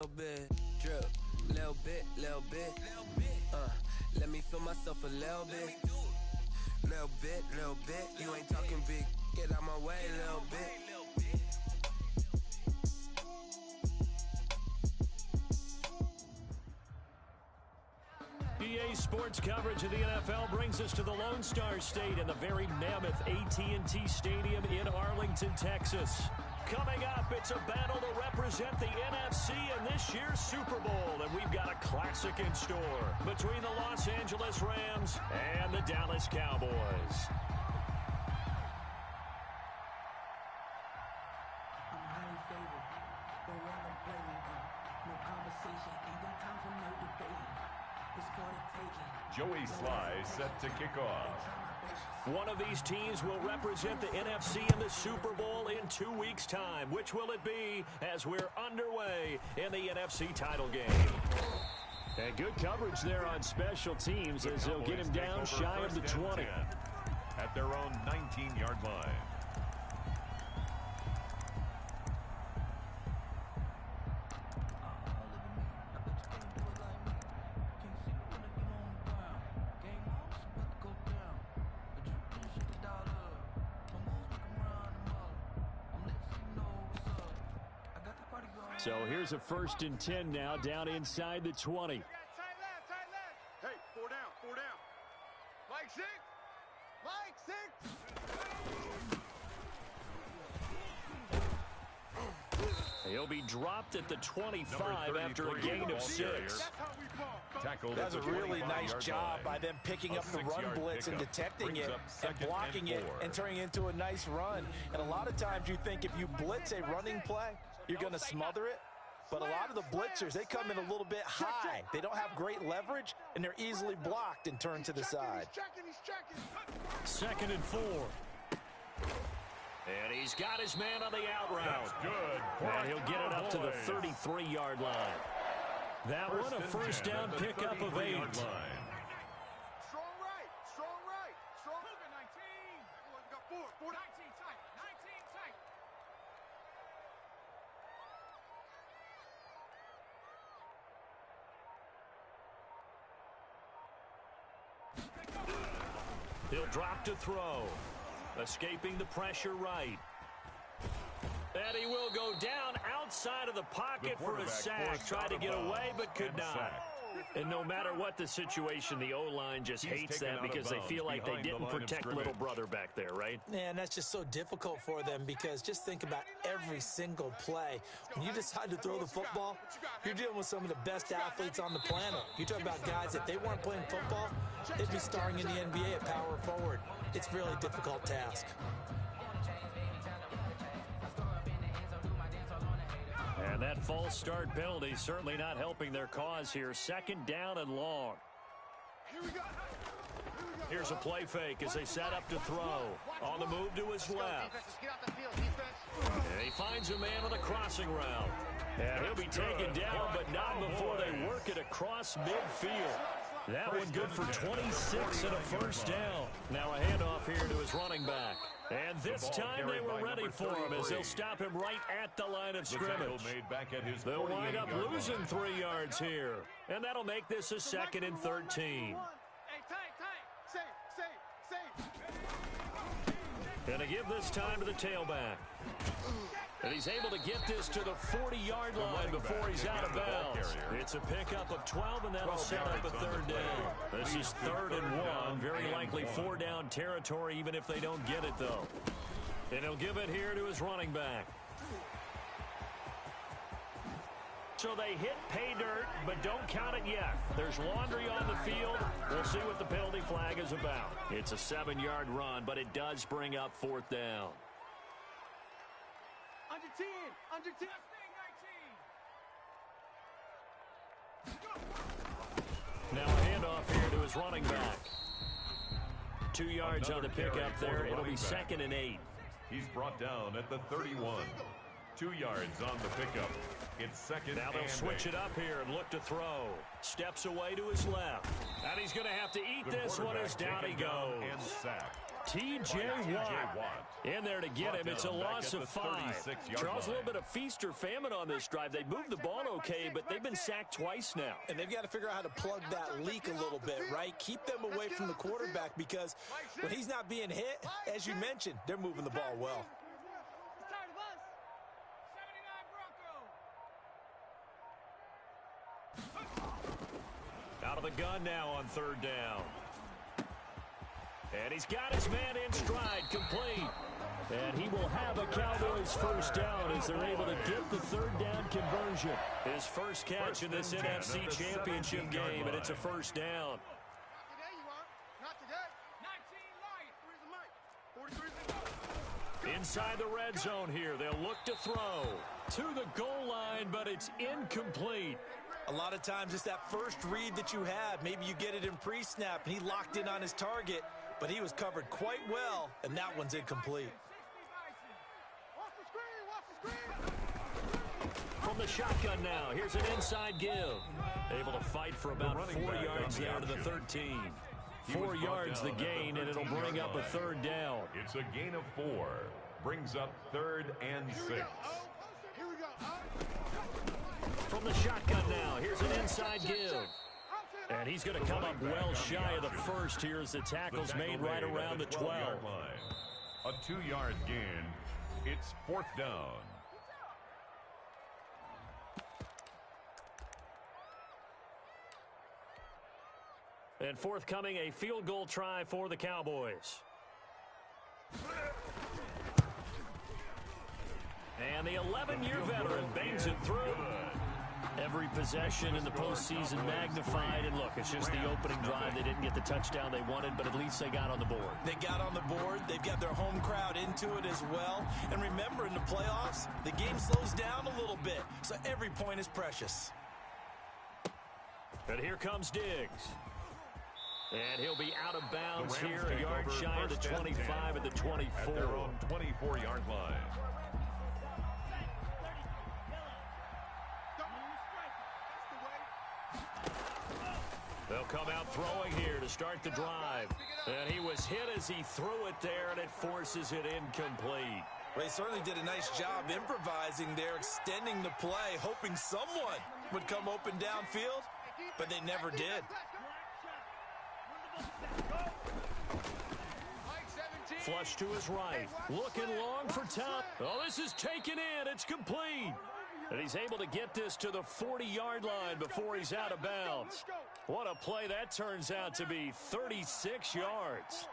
Little bit, drip, little bit, let me feel myself a little bit, you ain't talking big, get out my way, little bit. EA Sports coverage of the NFL brings us to the Lone Star State and the very mammoth AT&T Stadium in Arlington, Texas. Coming up, it's a battle to represent the NFC in this year's Super Bowl, and we've got a classic in store between the Los Angeles Rams and the Dallas Cowboys. Joey Sly set to kick off. One of these teams will represent the NFC in the Super Bowl in 2 weeks' time. Which will it be as we're underway in the NFC title game? And good coverage there on special teams as they'll get him down shy of the 20. At their own 19-yard line. So here's a 1st and 10 now, down inside the 20. Tight left. Hey, four down. Mike six. He'll be dropped at the 25 after a gain of 6. That's a really nice job by them picking up the run blitz and detecting it and blocking it and turning it into a nice run. And a lot of times you think if you blitz a running play, you're going to smother it. But a lot of the blitzers, they come in a little bit high. They don't have great leverage, and they're easily blocked and turned to the side. 2nd and 4. And he's got his man on the out route. That's good. And he'll get it up to the 33-yard line. That one a first down pickup of 8. Strong right. Strong. 19. We got 4. 19 tight. He'll drop to throw. Escaping the pressure right. And he will go down outside of the pocket for a sack. Tried to get away, but could not. And no matter what the situation, the O-line just hates that because they feel like they didn't protect little brother back there, right? Yeah, and that's just so difficult for them because just think about every single play. When you decide to throw the football, you're dealing with some of the best athletes on the planet. You talk about guys, if they weren't playing football, they'd be starring in the NBA at power forward. It's a really difficult task. And that false start penalty certainly not helping their cause here. 2nd down and long. Here's a play fake as they set up to throw. On the move to his left. And he finds a man on the crossing route. And he'll be taken down, but not before they work it across midfield. That one good for 26 and a first down. Now a handoff here to his running back. And this time they were ready for him as they'll stop him right at the line of scrimmage. They'll wind up losing 3 yards here. And that'll make this a 2nd and 13. Hey, tight. Safe. And to give this time to the tailback. And he's able to get this to the 40-yard line before he's out of bounds. It's a pickup of 12, and that'll set up a 3rd down. This is 3rd and 1. Very likely 4-down territory, even if they don't get it, though. And he'll give it here to his running back. So they hit pay dirt, but don't count it yet. There's laundry on the field. We'll see what the penalty flag is about. It's a 7-yard run, but it does bring up 4th down. Under 10. Now a handoff here to his running back. 2 yards on the pickup there. It'll be 2nd and 8. He's brought down at the 31. 2 yards on the pickup. It's 2nd. Now they'll switch it up here and look to throw. Steps away to his left. And he's going to have to eat this one as down he goes. And sack. T.J. Watt in there to get him. It's a loss of 5. Charles, a little bit of feast or famine on this drive. They moved the ball okay, but they've been sacked twice now. And they've got to figure out how to plug that leak a little bit, right? Keep them away from the quarterback because when he's not being hit, as you mentioned, they're moving the ball well. Out of the gun now on 3rd down. And he's got his man in stride, complete. And he will have a Cowboys first down as they're able to get the 3rd down conversion. His first catch in this NFC Championship game, and it's a first down. Inside the red zone here, they'll look to throw to the goal line, but it's incomplete. A lot of times it's that first read that you have. Maybe you get it in pre-snap, and he locked in on his target, but he was covered quite well, and that one's incomplete. From the shotgun now, here's an inside give. Able to fight for about 4 yards there to the 13. 4 yards the gain, and it'll bring up a 3rd down. It's a gain of 4. Brings up 3rd and 6. From the shotgun now, here's an inside give. And he's going to come up well shy of the first here as the tackle's made right around the 12. A 2-yard gain. It's 4th down. And forthcoming, a field goal try for the Cowboys. And the 11-year veteran bangs it through. Every possession in the postseason magnified. And look, it's just the opening drive. They didn't get the touchdown they wanted, but at least they got on the board. They got on the board. They've got their home crowd into it as well. And remember, in the playoffs, the game slows down a little bit, so every point is precious. And here comes Diggs. And he'll be out of bounds here, a yard shy of the 25 at the 24. At their own 24-yard line. They'll come out throwing here to start the drive. And he was hit as he threw it there, and it forces it incomplete. Well, he certainly did a nice job improvising there, extending the play, hoping someone would come open downfield, but they never did. Flush to his right. Looking long for top. Oh, this is taken in. It's complete. And he's able to get this to the 40-yard line before he's out of bounds. What a play that turns out to be. 36 yards.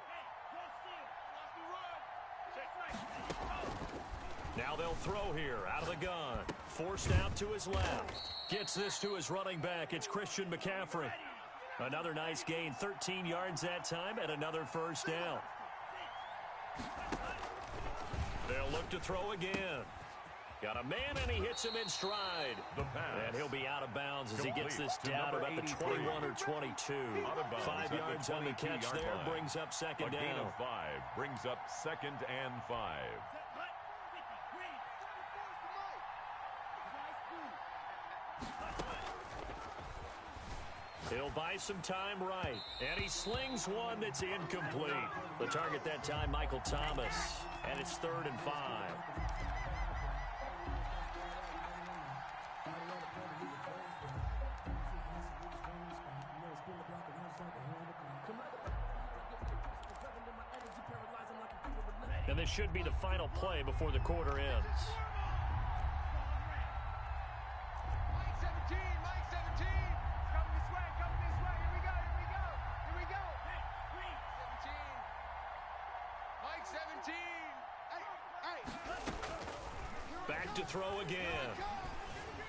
Now they'll throw here out of the gun. Forced out to his left. Gets this to his running back. It's Christian McCaffrey. Another nice gain. 13 yards that time and another first down. They'll look to throw again. Got a man, and he hits him in stride. And he'll be out of bounds as he gets this down about the 21 or 22. 5 yards on the catch there, brings up second down. A gain of 5 brings up 2nd and 5. He'll buy some time right. And he slings one that's incomplete. The target that time, Michael Thomas. And it's 3rd and 5. And this should be the final play before the quarter ends. Back to throw again.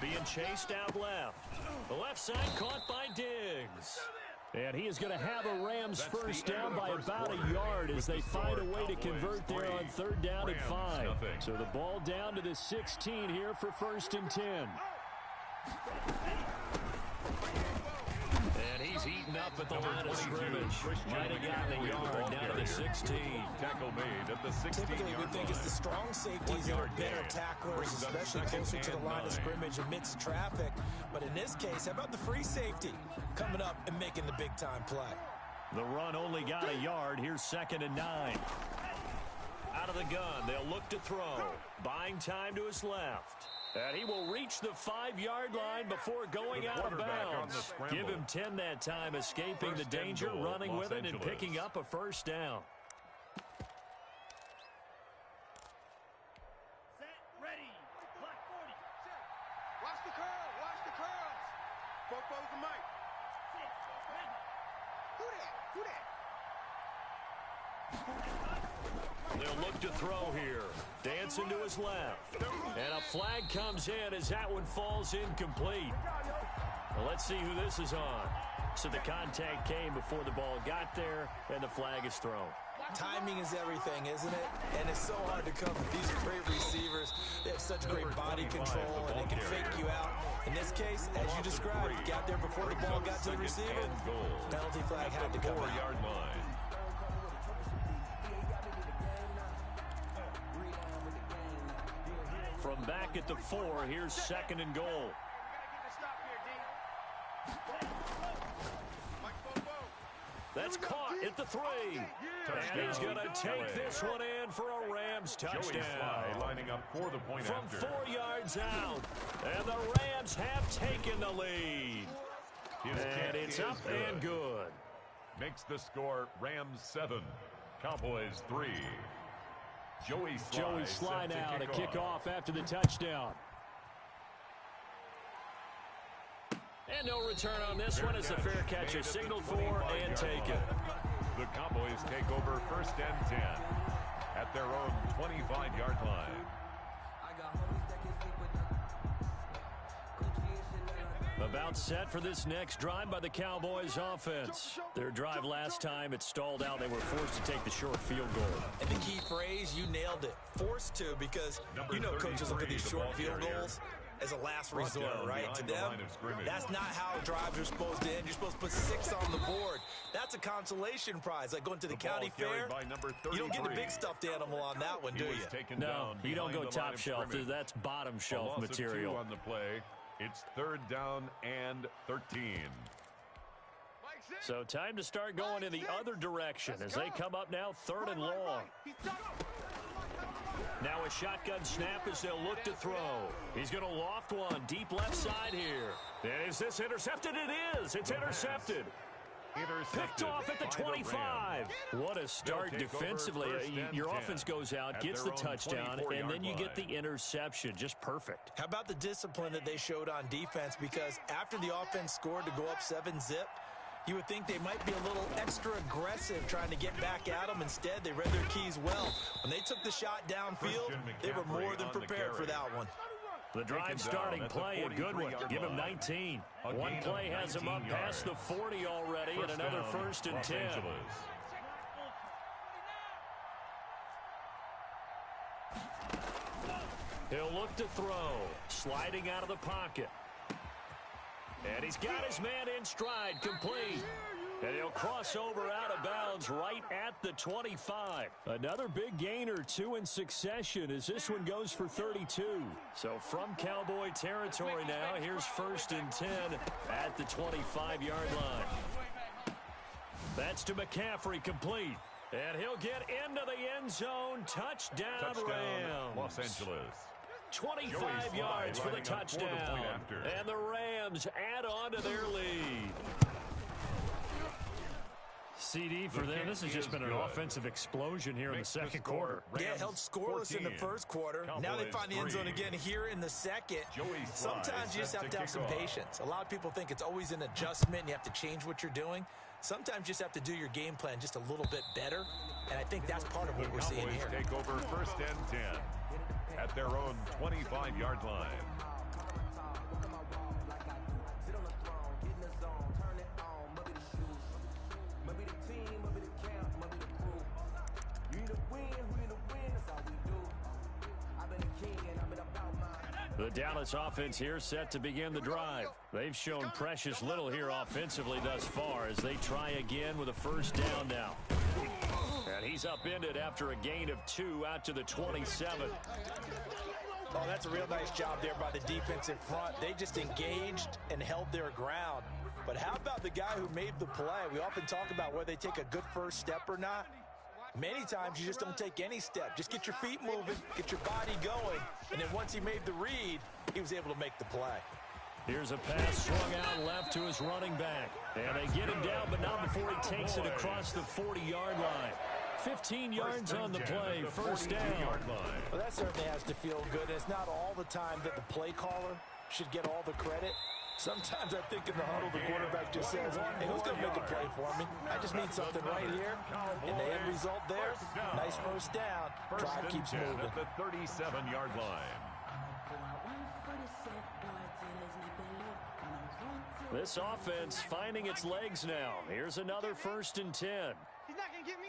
Being chased out left. The left side caught by Diggs. And he is going to have a Rams first down by about a yard as they find a way to convert there on 3rd down and 5. So the ball down to the 16 here for 1st and 10. And he's eaten up at the line of scrimmage. Might have gotten a yard down to the 16. Tackle made at the 16. Typically, we think it's the strong safeties that are better tacklers, especially closer to the line of scrimmage amidst traffic. But in this case, how about the free safety coming up and making the big-time play? The run only got a yard. Here's 2nd and 9. Out of the gun, they'll look to throw. Buying time to his left. And he will reach the 5-yard line before going out of bounds. Give him 10 that time, escaping the danger, running with it, and picking up a first down. Set, ready. Block 40. Watch the curl. Watch the curls. Football's the mic. 6, ready. Who that? They'll look to throw here. Dancing to his left. And a flag comes in as that one falls incomplete. Well, let's see who this is on. So the contact came before the ball got there, and the flag is thrown. Timing is everything, isn't it? And it's so hard to cover. These are great receivers. They have such great body control, and they can fake you out. In this case, as you described, got there before the ball got to the receiver. Penalty flag had to come out. 4-yard line. From back at the 4, here's 2nd and goal. That's caught at the 3. And he's going to take this one in for a Rams touchdown. Joey Sly lining up for the point From after. 4 yards out. And the Rams have taken the lead. And it's up and good. Makes the score Rams 7, Cowboys 3. Joey Sly now to kick off after the touchdown. And no return on this one as the fair catch is signaled for and taken. The Cowboys take over 1st and 10 at their own 25-yard line. About set for this next drive by the Cowboys offense. Their drive last time, it stalled out. They were forced to take the short field goal. And the key phrase, you nailed it. Forced to, because you know coaches look at these short field goals as a last resort, right? To them, that's not how drives are supposed to end. You're supposed to put 6 on the board. That's a consolation prize, like going to the county fair. You don't get the big stuffed animal on that one, do you? No, you don't go top shelf. That's bottom shelf material. On the play. It's 3rd down and 13. So time to start going in the other direction as they come up now 3rd and long. Now a shotgun snap as they'll look to throw. He's going to loft one deep left side here. And is this intercepted? It is. It's intercepted. Picked off at the 25. What a start defensively. Your offense goes out, gets the touchdown, and then you get the interception. Just perfect. How about the discipline that they showed on defense? Because after the offense scored to go up 7-zip, you would think they might be a little extra aggressive trying to get back at them. Instead, they read their keys well. When they took the shot downfield, they were more than prepared for that one. The drive starting play, a good one. Give him 19. One play has him up past the 40 already, and another 1st and 10. He'll look to throw, sliding out of the pocket. And he's got his man in stride, complete. And he'll cross over out of bounds right at the 25. Another big gain or 2 in succession as this one goes for 32. So from Cowboy territory now, here's 1st and 10 at the 25-yard line. That's to McCaffrey, complete. And he'll get into the end zone. Touchdown Rams. Los Angeles. 25 yards for the touchdown. And the Rams add on to their lead. CD for them. This has just been an offensive explosion here in the 2nd quarter. Yeah, held scoreless in the 1st quarter. Now they find the end zone again here in the 2nd. Sometimes you just have to have some patience. A lot of people think it's always an adjustment and you have to change what you're doing. Sometimes you just have to do your game plan just a little bit better, and I think that's part of what we're seeing here. Take over 1st and 10 at their own 25-yard line. The Dallas offense here set to begin the drive. They've shown precious little here offensively thus far as they try again with a 1st down now. And he's upended after a gain of 2 out to the 27. Oh, that's a real nice job there by the defensive front. They just engaged and held their ground. But how about the guy who made the play? We often talk about whether they take a good first step or not. Many times you just don't take any step. Just get your feet moving, get your body going, and then once he made the read, he was able to make the play. Here's a pass swung out left to his running back. And they get him down, but not before he takes it across the 40-yard line. 15 yards on the play, first down. Well, that certainly has to feel good. It's not all the time that the play caller should get all the credit. Sometimes I think in the huddle, the quarterback just says, hey, who's going to make a play for me? I just need something right here. And the end result there, nice first down. Drive keeps moving. At the 37-yard line. This offense finding its legs now. Here's another 1st and 10. He's not going to get me.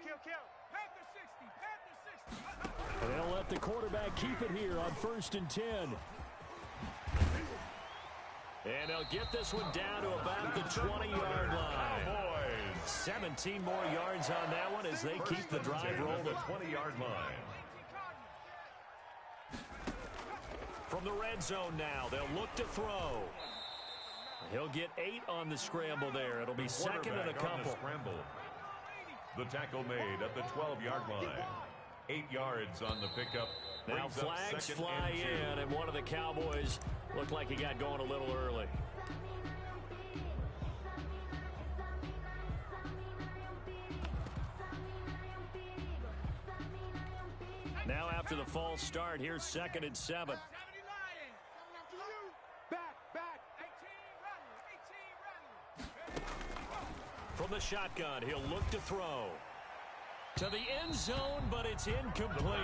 Kill. Panther 60. And they'll let the quarterback keep it here on 1st and 10. And they'll get this one down to about the 20-yard line. 17 more yards on that one as they keep the drive rolling. The 20-yard line. From the red zone now, they'll look to throw. He'll get 8 on the scramble there. It'll be second and a couple. The tackle made at the 12-yard line. 8 yards on the pickup. Now flags fly in, and one of the Cowboys looked like he got going a little early. Now after the false start, here's 2nd and 7. From the shotgun, he'll look to throw. To the end zone, but it's incomplete.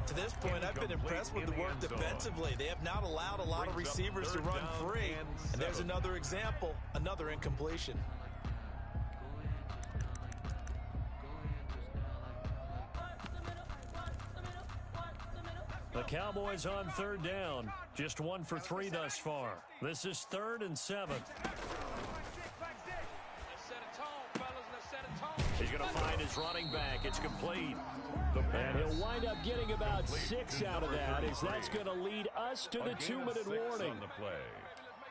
To this point, I've been impressed with the work defensively. They have not allowed a lot of receivers to run free. And there's another example, another incompletion. The Cowboys on 3rd down. Just 1 for 3 thus far. This is 3rd and 7. He's going to find his running back. It's complete. And he'll wind up getting about 6 out of that, as that's going to lead us to the 2-minute warning.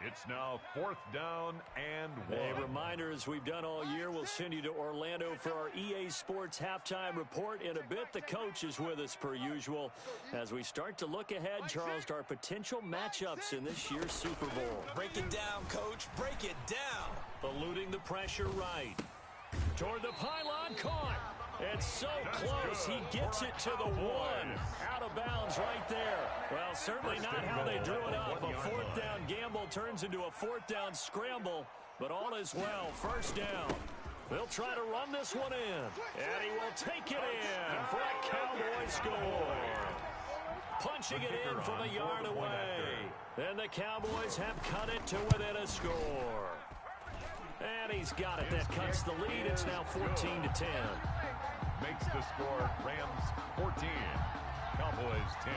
It's now 4th down and 1. A reminder, as we've done all year, we'll send you to Orlando for our EA Sports halftime report. In a bit, the coach is with us per usual as we start to look ahead, Charles, to our potential matchups in this year's Super Bowl. Break it down, Coach. Break it down. Eluding the pressure right. Toward the pylon, caught. It's so close, he gets it to the 1. Out of bounds right there. Well, certainly not how they drew it up. A 4th down gamble turns into a 4th down scramble, but all is well. 1st down. They'll try to run this one in, and he will take it in for a Cowboy score. Punching it in from a yard away. And the Cowboys have cut it to within a score. And he's got it. That cuts the lead. It's now 14-10. Makes the score Rams 14, Cowboys 10.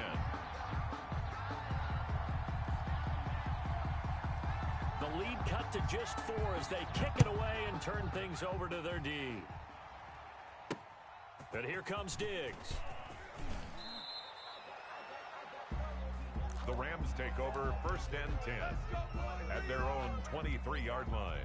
The lead cut to just 4 as they kick it away and turn things over to their D. And here comes Diggs. The Rams take over 1st and 10 at their own 23-yard line.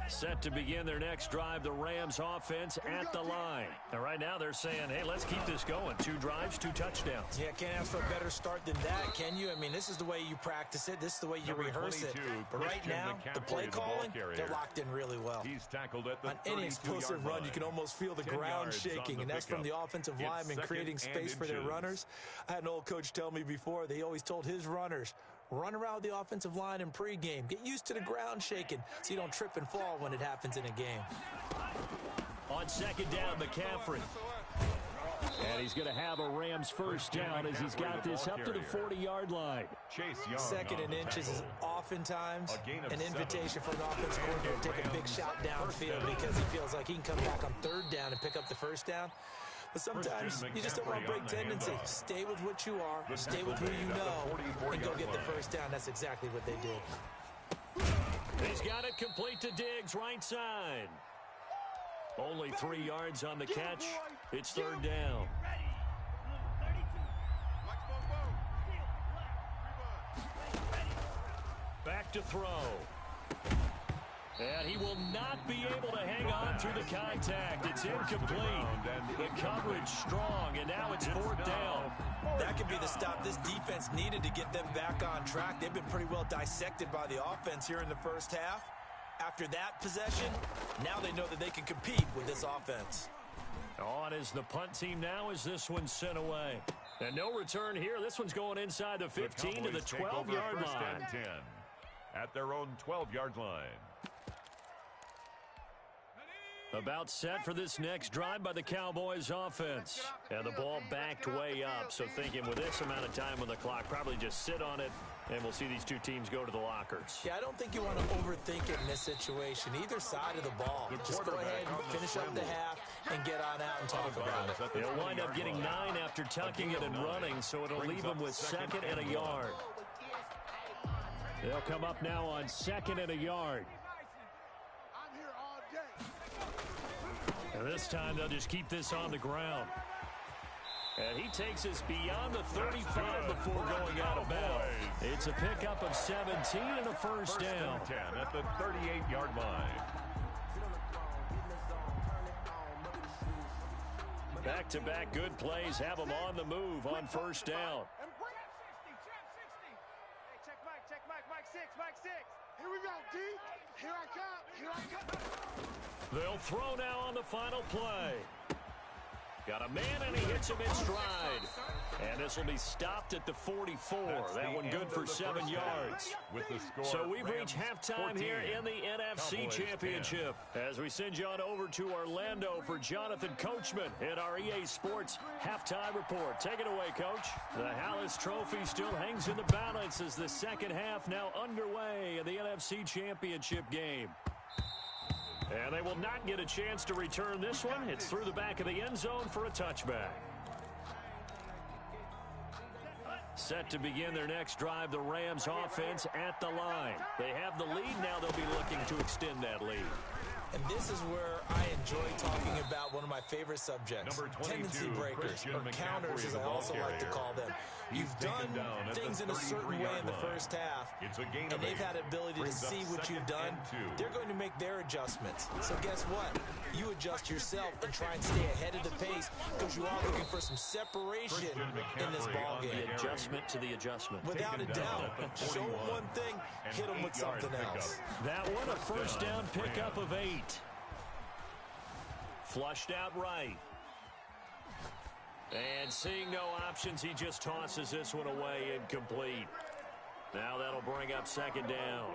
Set to begin their next drive, the Rams offense at the line. And right now they're saying, hey, let's keep this going. 2 drives, 2 touchdowns. Yeah, can't ask for a better start than that, can you? I mean, this is the way you practice it. This is the way you rehearse it. But right now, the play calling, they're locked in really well. He's tackled at the on any explosive run, you can almost feel the ground shaking, and that's from the offensive linemen creating space for their runners. I had an old coach tell me before, they always told his runners, run around the offensive line in pregame. Get used to the ground shaking so you don't trip and fall when it happens in a game. On 2nd down, McCaffrey. And he's going to have a Rams 1st down as he's got this up to the 40-yard line. Chase Young 2nd and inches is oftentimes an invitation for an offensive coordinator to take a big shot downfield because he feels like he can come back on 3rd down and pick up the 1st down. But sometimes you just don't want to break tendency. Stay with what you are, stay with who you know, and go get the 1st down. That's exactly what they did. He's got it complete to Diggs, right side. Only 3 yards on the catch. It's 3rd down. back to throw. And he will not be able to hang on through the contact. It's incomplete. The coverage strong, and now it's 4th down. That could be the stop this defense needed to get them back on track. They've been pretty well dissected by the offense here in the first half. After that possession, now they know that they can compete with this offense. On is the punt team now as this one's sent away. And no return here. This one's going inside the 15 to the 12-yard line. 10 at their own 12-yard line. About set for this next drive by the Cowboys offense. And the ball backed way up. So thinking with this amount of time on the clock, probably just sit on it, and we'll see these two teams go to the lockers. Yeah, I don't think you want to overthink it in this situation. Either side of the ball. Just go ahead and finish up the half and get on out and talk about it. They'll wind up getting 9 after tucking it and running, so it'll leave them with 2nd and a yard. They'll come up now on 2nd and a yard. And this time they'll just keep this on the ground. And he takes us beyond the 35 before going out of bounds. It's a pickup of 17 and a first down. 10 at the 38-yard line. Back-to-back good plays have them on the move on first down. Check Mike 6. Here we go, D. Here I come. They'll throw now on the final play. Got a man, and he hits him in stride. And this will be stopped at the 44. That one good for 7 yards. With the score, so we've reached halftime here in the NFC Championship. 10. As we send you on over to Orlando for Jonathan Coachman in our EA Sports Halftime Report. Take it away, Coach. The Hallis Trophy still hangs in the balance as the second half now underway in the NFC Championship game. And they will not get a chance to return this one. It's through the back of the end zone for a touchback. Set to begin their next drive, the Rams offense at the line. They have the lead. Now they'll be looking to extend that lead. And this is where I enjoy talking about one of my favorite subjects, tendency breakers, or counters as I also like to call them. You've done things in a certain way in the first half, and they've had the ability to see what you've done. They're going to make their adjustments. So guess what? You adjust yourself and try and stay ahead of the pace because you are looking for some separation in this ball game. The adjustment to the adjustment. Without a doubt. Show them one thing, hit them with something else. That one, a first down pickup of 8. Flushed out right. And seeing no options, he just tosses this one away, incomplete. Now that'll bring up 2nd down.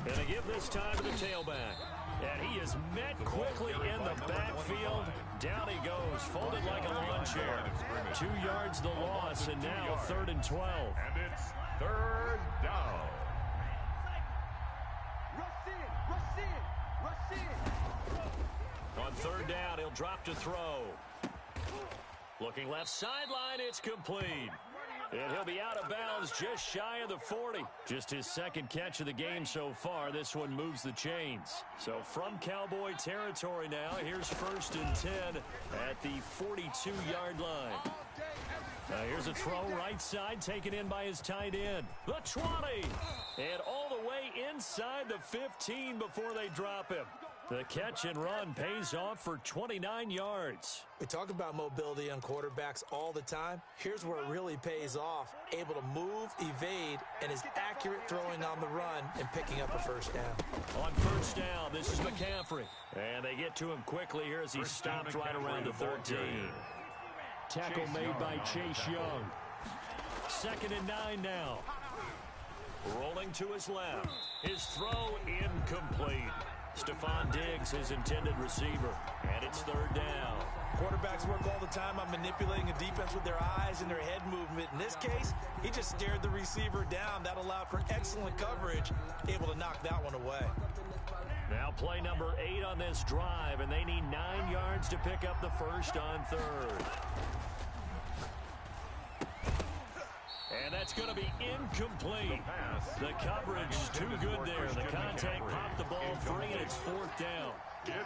And a give this time to the tailback. And he is met quickly in the backfield. Down he goes, folded like a lawn chair. 2 yards the loss, and now 3rd and 12. And it's 3rd down. On 3rd down, he'll drop to throw. Looking left sideline, it's complete. And he'll be out of bounds just shy of the 40. Just his 2nd catch of the game so far. This one moves the chains. So from Cowboy territory now, here's 1st and 10 at the 42-yard line. Now here's a throw right side, taken in by his tight end. The 20. And all the way inside the 15 before they drop him. The catch and run pays off for 29 yards. We talk about mobility on quarterbacks all the time. Here's where it really pays off. Able to move, evade, and is accurate throwing on the run and picking up a first down. On 1st down, this is McCaffrey. And they get to him quickly here as he stops right around the 13. Tackle made by Chase Young. 2nd and 9 now. Rolling to his left. His throw incomplete. Stephon Diggs, his intended receiver. And it's 3rd down. Quarterbacks work all the time on manipulating a defense with their eyes and their head movement. In this case, he just stared the receiver down. That allowed for excellent coverage, able to knock that one away. Now play number 8 on this drive, and they need 9 yards to pick up the first on 3rd. And that's going to be incomplete. The coverage too good there. The contact popped the ball free, and it's 4th down.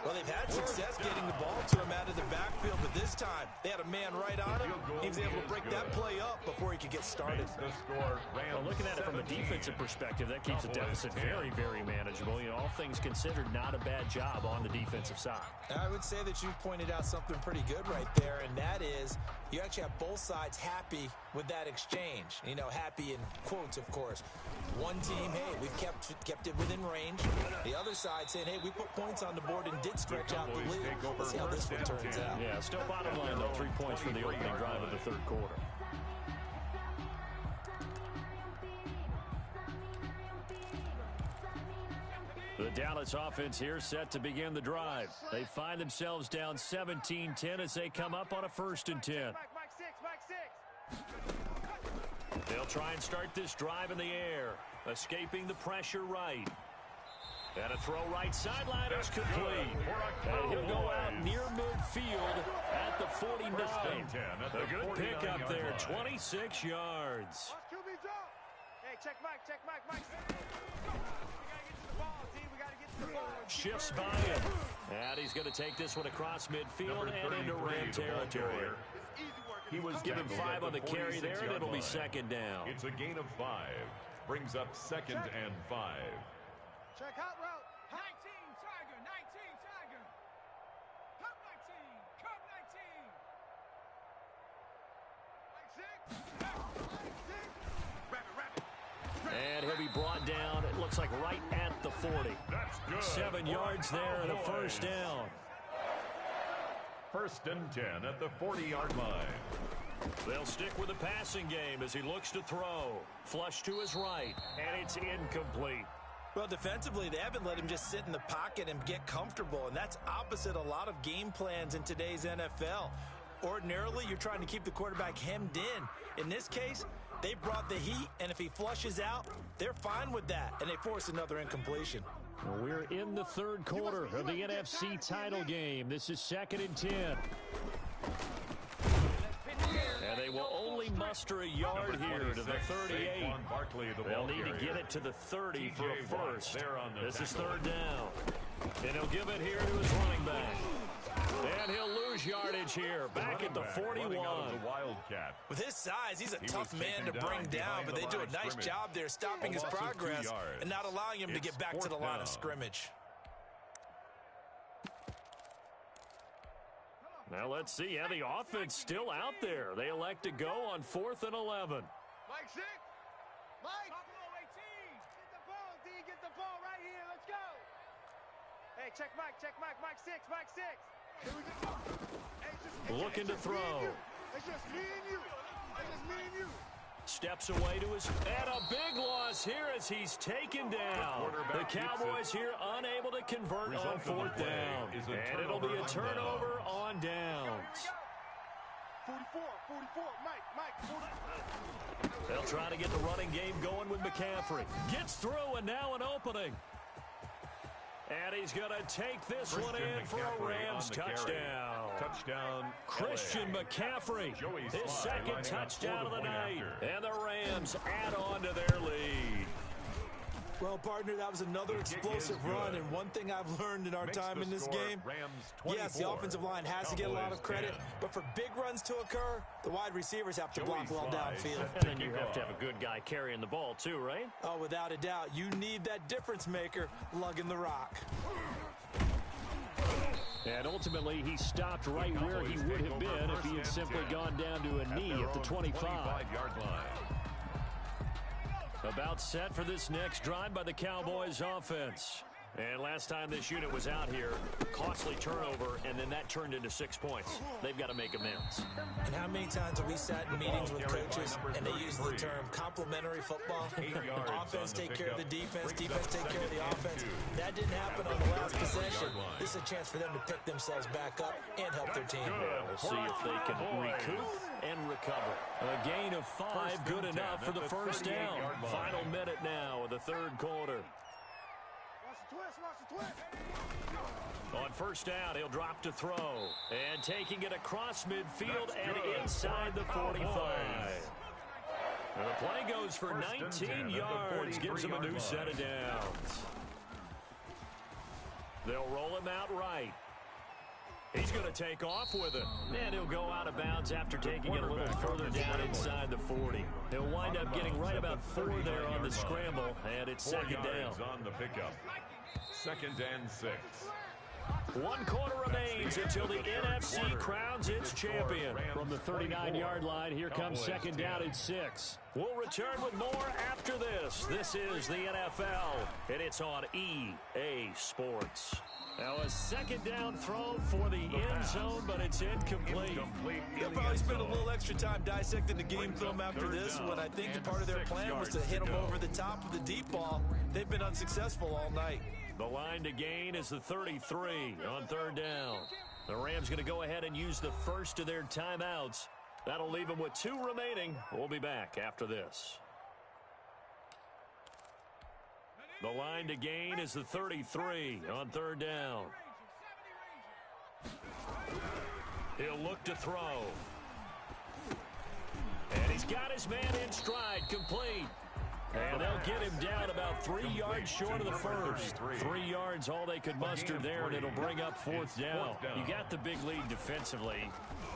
Well, they've had success getting the ball to him out of the backfield, but this time they had a man right on him. He was able to break that play up before he could get started. Well, looking at it from a defensive perspective, that keeps the deficit very, very manageable. You know, all things considered, not a bad job on the defensive side. I would say that you've pointed out something pretty good right there, and that is you actually have both sides happy with that exchange. You know, happy in quotes, of course. One team, hey, we've kept it within range. The other side saying, hey, we put points on the board and did stretch out the lead. Let's see how this one turns out. Yeah, still bottom line, though, 3 points for the opening drive of the third quarter. The Dallas offense here set to begin the drive. They find themselves down 17-10 as they come up on a 1st and 10. They'll try and start this drive in the air, escaping the pressure right. And a throw right sideline is complete. And he'll go out near midfield at the 49. A good pickup there, 26 yards. Hey, check Mike. Shifts by him. And he's going to take this one across midfield and into Ram territory. He was given 5 on the carry there, and it'll be 2nd down. It's a gain of 5. Brings up 2nd and 5. Check hot route. 19, Tiger, 19, Tiger. Cup 19, Cup 19. Rapid. And he'll be brought down, it looks like right at the 40. That's good. 7 yards there and a 1st down. 1st and 10 at the 40-yard line. They'll stick with the passing game as he looks to throw. Flush to his right, and it's incomplete. Well, defensively, they haven't let him just sit in the pocket and get comfortable, and that's opposite a lot of game plans in today's NFL. Ordinarily, you're trying to keep the quarterback hemmed in. In this case, they brought the heat, and if he flushes out, they're fine with that, and they force another incompletion. We're in the third quarter of the NFC title game. This is 2nd and 10. And they will only muster a yard here to the 38. They'll need to get it to the 30 for a first. This is 3rd down. And he'll give it here to his running back. And he'll lose yardage here, back at the 41. With his size, he's a tough man to bring down, but they do a nice job there stopping his progress and not allowing him to get back to the line of scrimmage. Now let's see. Yeah, the offense still out there. They elect to go on 4th and 11. Mike 6. Mike. Get the ball right here. Let's go. Hey, check Mike. Mike 6. Here we go. Hey, looking to throw. It's just me and you. Steps away to his, and a big loss here as he's taken down. The Cowboys here unable to convert on 4th down. And it'll be a turnover on downs. 44, Mike. They'll try to get the running game going with McCaffrey. Gets through, and now an opening. And he's going to take this one in for a Rams touchdown. Christian McCaffrey, his 2nd touchdown of the night. And the Rams add on to their lead. Well, partner, that was another explosive run, and one thing I've learned in our time in this game, yes, the offensive line has to get a lot of credit, but for big runs to occur, the wide receivers have to block well downfield. And then you have to have a good guy carrying the ball too, right? Oh, without a doubt. You need that difference maker lugging the rock. And ultimately, he stopped right where he would have been if he had simply gone down to a knee at the 25-yard line. About set for this next drive by the Cowboys offense. And last time this unit was out here, costly turnover, and then that turned into 6 points. They've got to make amends. And how many times have we sat in meetings with coaches and they use the term complementary football? Offense take care of the defense, defense take care of the offense. That didn't happen on the last possession. This is a chance for them to pick themselves back up and help their team. We'll see if they can recoup and recover. A gain of 5, good enough for the first down. Final minute now of the third quarter. On first down, he'll drop to throw. And taking it across midfield and inside the 45. And the play goes for 19 yards, gives him a new set of downs. They'll roll him out right. He's going to take off with it. And he'll go out of bounds after taking it a little further down inside the 40. He'll wind up getting right about 4 there on the scramble, and it's second down. On the pickup. 2nd and 6. 1 quarter remains until the NFC crowns its champion. From the 39-yard line, here comes second down and 6. We'll return with more after this. This is the NFL, and it's on EA Sports. Now a second down throw for the end zone, but it's incomplete. They'll probably spend a little extra time dissecting the game film after this one. I think the part of their plan was to hit them over the top of the deep ball. They've been unsuccessful all night. The line to gain is the 33 on 3rd down. The Rams going to go ahead and use the first of their timeouts. That'll leave them with 2 remaining. We'll be back after this. The line to gain is the 33 on 3rd down. He'll look to throw. And he's got his man in stride, complete. And they'll get him down about 3 yards short of the first. 3 yards all they could muster there, and it'll bring up 4th down. You got the big lead defensively.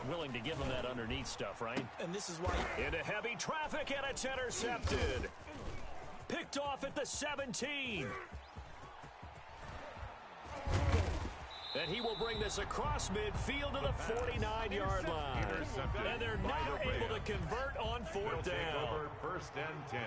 Willing to give them that underneath stuff, right? And this is why. Into heavy traffic, and it's intercepted. Picked off at the 17. And he will bring this across midfield to the 49-yard line. And they're now able to convert on 4th down. 1st and 10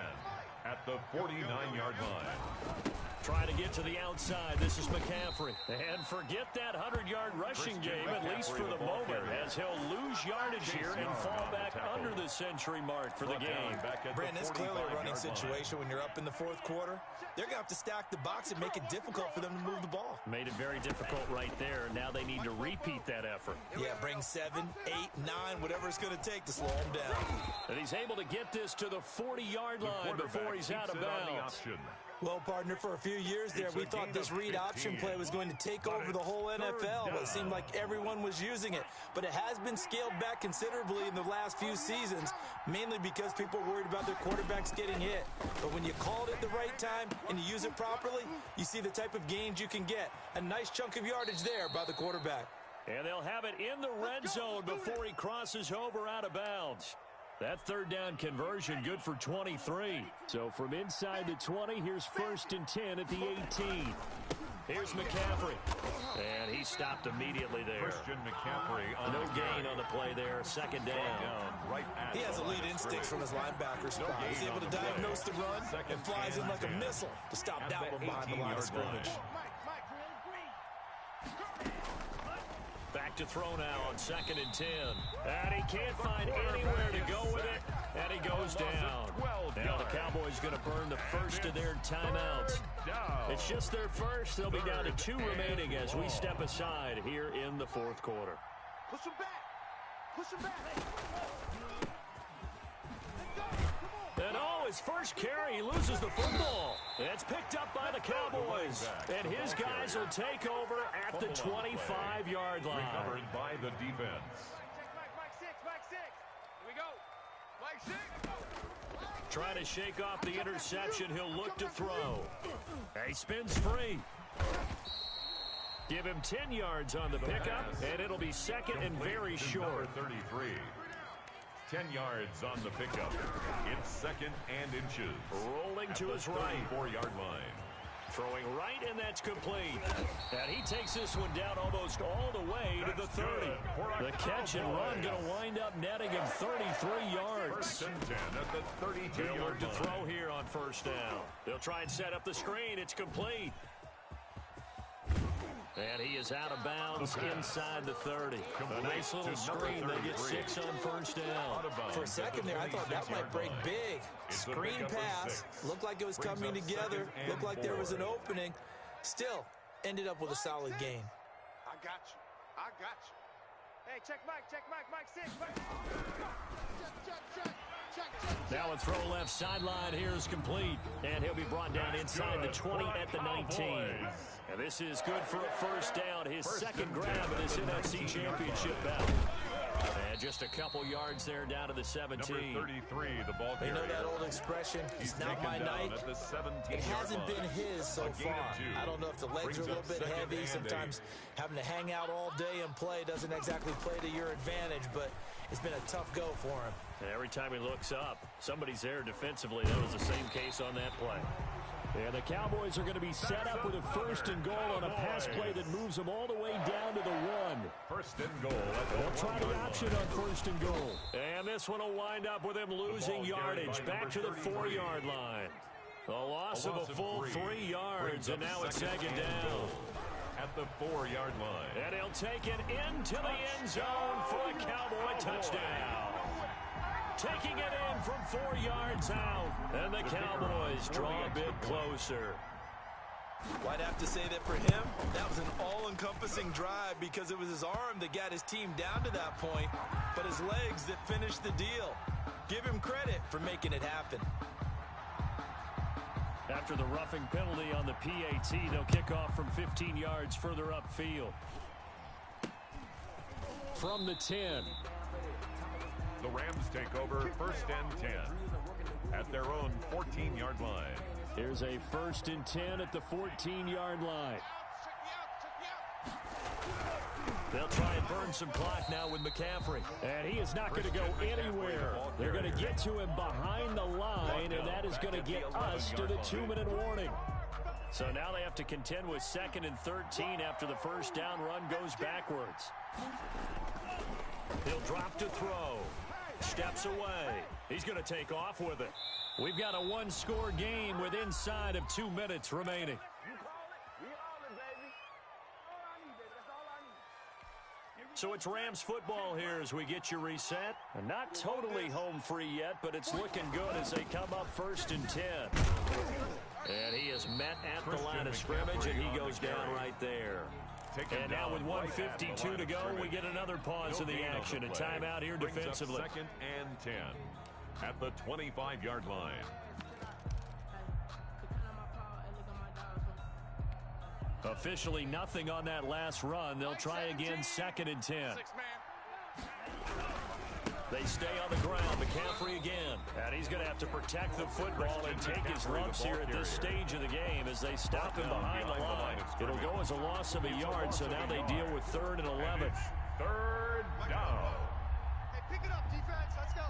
at the 49-yard line. Trying to get to the outside. This is McCaffrey. And forget that 100-yard rushing game, at least for the moment, as he'll lose yardage here and fall back under the century mark for the game. Brandon, it's clearly a running situation when you're up in the 4th quarter. They're going to have to stack the box and make it difficult for them to move the ball. Made it very difficult right there. Now they need to repeat that effort. Yeah, bring 7, 8, 9, whatever it's going to take to slow him down. And he's able to get this to the 40-yard line before he's out of bounds. Well, partner, for a few years there, we thought this read option play was going to take over the whole NFL. It seemed like everyone was using it. But it has been scaled back considerably in the last few seasons, mainly because people are worried about their quarterbacks getting hit. But when you call it at the right time and you use it properly, you see the type of gains you can get. A nice chunk of yardage there by the quarterback. And they'll have it in the red zone before he crosses over out of bounds. That 3rd down conversion good for 23. So from inside the 20, here's 1st and 10 at the 18. Here's McCaffrey. And he stopped immediately there. Christian McCaffrey. No gain on the play there. 2nd down. He has elite instincts from his linebacker spot. He's able to diagnose the run and flies in like a missile to stop that one behind the line of scrimmage. Back to throw now on 2nd and 10. And he can't find anywhere to go with it. And he goes down. Now the Cowboys going to burn the first of their timeouts. It's just their first. They'll be down to 2 remaining as we step aside here in the 4th quarter. Push him back. Push him back. And his first carry, he loses the football. It's picked up by the Cowboys. And his guys will take over at the 25-yard line. Recovered by the defense. Mike 6. Here we go. Mike 6. Trying to shake off the interception. He'll look to throw. He spins free. Give him 10 yards on the pickup, and it'll be second and very short. 33. 10 yards on the pickup. It's 2nd and inches. Rolling to his right. 34-yard line. Throwing right, and that's complete. And he takes this one down almost all the way to the 30. The catch and run going to wind up netting him 33 yards. 1st and 10 at the 32-yard line. To throw here on 1st down. They'll try and set up the screen. It's complete. And he is out of bounds inside the 30. A nice little screen. They get 6 on 1st down. For a second there, I thought that might break big. Screen pass. Looked like it was coming together. Looked like there was an opening. Still, ended up with a solid gain. I got you. Hey, check Mike 6. Now a throw left sideline here is complete. And he'll be brought down inside the 20 at the 19. And this is good for a 1st down. His second grab in his NFC Championship bout. And just a couple yards there down to the 17. Number 33, the ball You carrier. know that old expression, it's not my night. It hasn't been his so far. I don't know if the legs are a little bit heavy. Sometimes having to hang out all day and play doesn't exactly play to your advantage, but it's been a tough go for him. Every time he looks up, somebody's there defensively. That was the same case on that play. And the Cowboys are going to be set up with a 1st and goal on a pass play that moves them all the way down to the 1. 1st and goal. They'll try the option on 1st and goal. And this one will wind up with him losing yardage back to the 4-yard line. A loss of a full 3 yards, and now it's 2nd down. At the 4-yard line. And he'll take it into the end zone for a Cowboy touchdown. Taking it in from 4 yards out. And the Cowboys draw a bit closer. Well, I'd have to say that for him, that was an all-encompassing drive because it was his arm that got his team down to that point, but his legs that finished the deal. Give him credit for making it happen. After the roughing penalty on the PAT, they'll kick off from 15 yards further upfield. From the 10. The Rams take over 1st and 10 at their own 14-yard line. Here's a 1st and 10 at the 14-yard line. They'll try and burn some clock now with McCaffrey. And he is not going to go anywhere. They're going to get to him behind the line, and that is going to get us to the 2-minute warning. So now they have to contend with 2nd and 13 after the 1st down run goes backwards. He'll drop to throw. Steps away. He's going to take off with it. We've got a 1-score game with inside of 2 minutes remaining. So it's Rams football here as we get you reset. Not totally home free yet, but it's looking good as they come up 1st and 10. And he is met at the line of scrimmage, and he goes down right there. And now with 1:52 to go, we get another pause in the action. A timeout here defensively. 2nd and 10 at the 25-yard line. Officially nothing on that last run. They'll try again 2nd and 10. They stay on the ground. McCaffrey again. And he's going to have to protect the football and take his lumps here at this stage of the game as they stop him behind the line. It'll go as a loss of a yard, so now they deal with 3rd and 11. 3rd down. Hey, pick it up, defense. Let's go.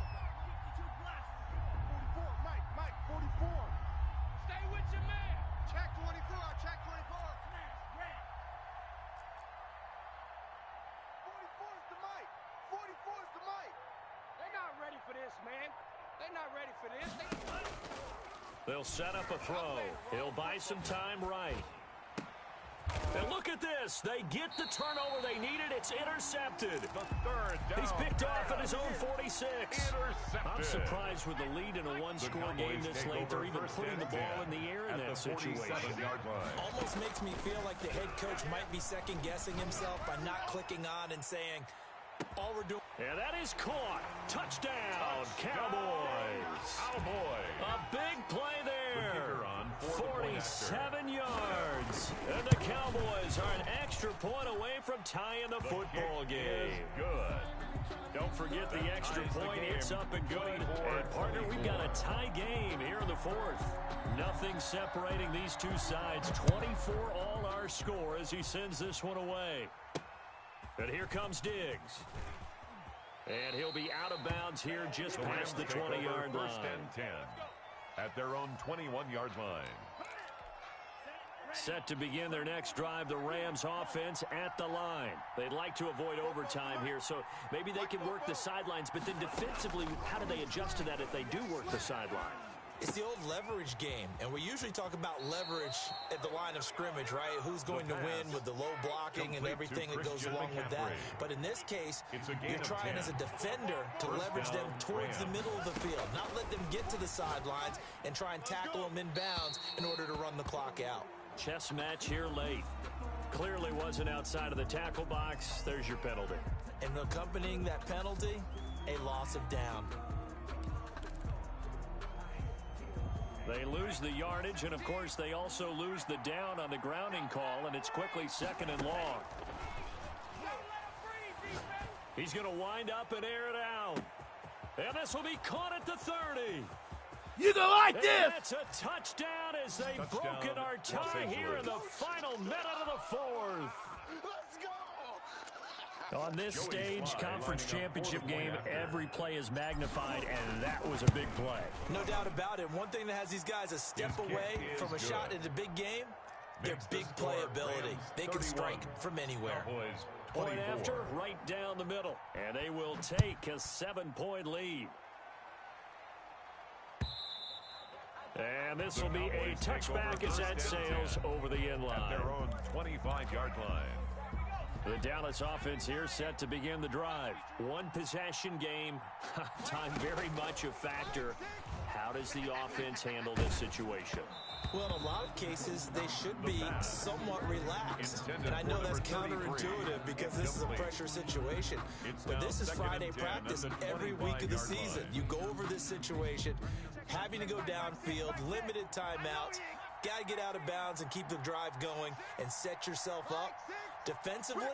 44, Mike, 44. Stay with your man. Check 24, check 24. 44's the Mike. 44's the Mike. They're not ready for this, man. They're not ready for this. They'll set up a throw. He'll buy some time right. And look at this. They get the turnover they needed. It's intercepted. The 3rd down. He's picked off at his own 46. Intercepted. I'm surprised with the lead in a 1-score game this late. They're even putting the ball in the air in that situation. Almost makes me feel like the head coach might be second-guessing himself by not clicking on and saying, all we're doing. And that is caught. Touchdown, Cowboys. A big play there. 47 yards. And the Cowboys are an extra point away from tying the football game. Good. Don't forget the extra point. It's up and good. And, partner, we've got a tie game here in the 4th. Nothing separating these two sides. 24 all our score as he sends this one away. And here comes Diggs. And he'll be out of bounds here just past the 20-yard line. 1st and 10 at their own 21-yard line. Set to begin their next drive, the Rams offense at the line. They'd like to avoid overtime here, so maybe they can work the sidelines, but then defensively, how do they adjust to that if they do work the sideline? It's the old leverage game, and we usually talk about leverage at the line of scrimmage, right? Who's going to win with the low blocking and everything that goes along with that. But in this case, you're trying as a defender to leverage them towards the middle of the field, not let them get to the sidelines and try and tackle them in bounds in order to run the clock out. Chess match here late. Clearly wasn't outside of the tackle box. There's your penalty. And accompanying that penalty, a loss of down. They lose the yardage, and, of course, they also lose the down on the grounding call, and it's quickly 2nd and long. He's going to wind up and air it out. And this will be caught at the 30. You gonna like this? That's a touchdown as they've broken our tie here in the final minute of the fourth. Let's go! On this stage, conference championship game, every play is magnified, and that was a big play. No doubt about it. One thing that has these guys a step away from a shot in a big game, their big play ability. They can strike from anywhere. Point after, right down the middle. And they will take a 7-point lead. And this will be a touchback as that sails over the end line. At their own 25-yard line. The Dallas offense here set to begin the drive. One possession game. Time very much a factor. How does the offense handle this situation? Well, in a lot of cases, they should be somewhat relaxed. And I know that's counterintuitive because this is a pressure situation. But this is Friday practice every week of the season. You go over this situation, having to go downfield, limited timeouts, got to get out of bounds and keep the drive going and set yourself up. Defensively,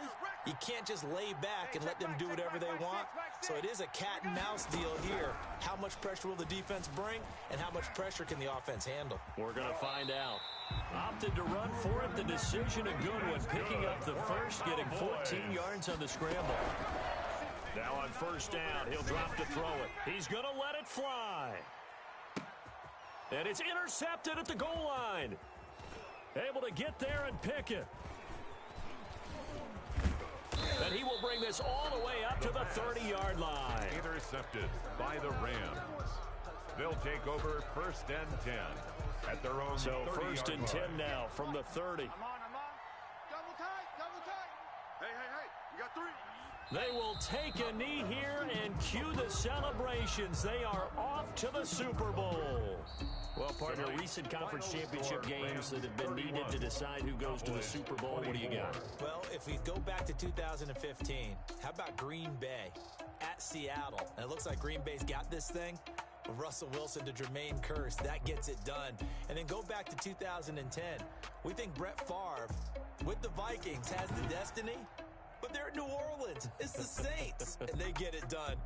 you can't just lay back and let them do whatever they want. So it is a cat-and-mouse deal here. How much pressure will the defense bring, and how much pressure can the offense handle? We're going to find out. Opted to run for it. The decision a good one, picking up the first, getting 14 yards on the scramble. Now on first down, he'll drop to throw it. He's going to let it fly. And it's intercepted at the goal line. Able to get there and pick it. And he will bring this all the way up to the 30-yard line. Intercepted by the Rams. They'll take over first and 10 at their own 30-yard line. So first and 10 now from the 30. I'm on. Double tight, double tight. Hey, you got 3. They will take a knee here and cue the celebrations. They are off to the Super Bowl. Well, partner, recent conference championship games that have been needed to decide who goes to the Super Bowl. What do you got? Well, if we go back to 2015, how about Green Bay at Seattle? And it looks like Green Bay's got this thing. With Russell Wilson to Jermaine Kearse, that gets it done. And then go back to 2010. We think Brett Favre, with the Vikings, has the destiny. But they're in New Orleans. It's the Saints. And they get it done.